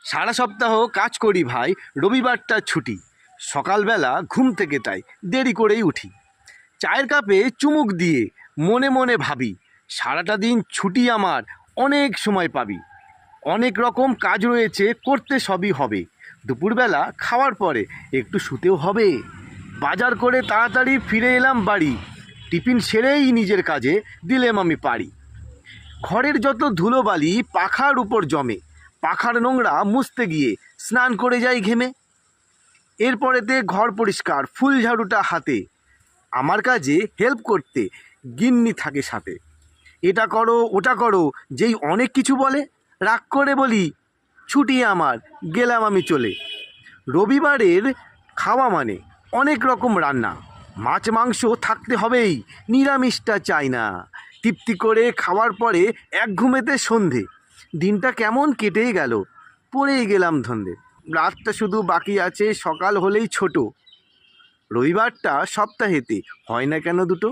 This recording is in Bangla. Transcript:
সারা সপ্তাহ কাজ করি ভাই, রবিবারটা ছুটি। সকালবেলা ঘুম থেকে তাই দেরি করেই উঠি। চায়ের কাপে চুমুক দিয়ে মনে মনে ভাবি, সারাটা দিন ছুটি আমার, অনেক সময় পাবি। অনেক রকম কাজ রয়েছে, করতে সবই হবে। দুপুরবেলা খাওয়ার পরে একটু শুতেও হবে। বাজার করে তাড়াতাড়ি ফিরে এলাম বাড়ি। টিফিন সেরেই নিজের কাজে দিলেম আমি পারি। ঘরের যত ধুলোবালি পাখার উপর জমে, পাখার নোংরা মুছতে গিয়ে স্নান করে যাই ঘেমে। এরপরেতে ঘর পরিষ্কার, ফুল ঝাড়ুটা হাতে। আমার কাজে হেল্প করতে গিন্নি থাকে সাথে। এটা করো ওটা করো যেই অনেক কিছু বলে, রাগ করে বলি ছুটি আমার, গেলাম আমি চলে। রবিবারের খাওয়া মানে অনেক রকম রান্না, মাছ মাংস থাকতে হবেই, নিরামিষটা চাই না। তৃপ্তি করে খাওয়ার পরে এক ঘুমেতে সন্ধে। দিনটা কেমন কেটেই গেল, পড়েই গেলাম ধন্দে। রাতটা শুধু বাকি আছে, সকাল হলেই ছোট। রবিবারটা সপ্তাহেতে হয় না কেন দুটো?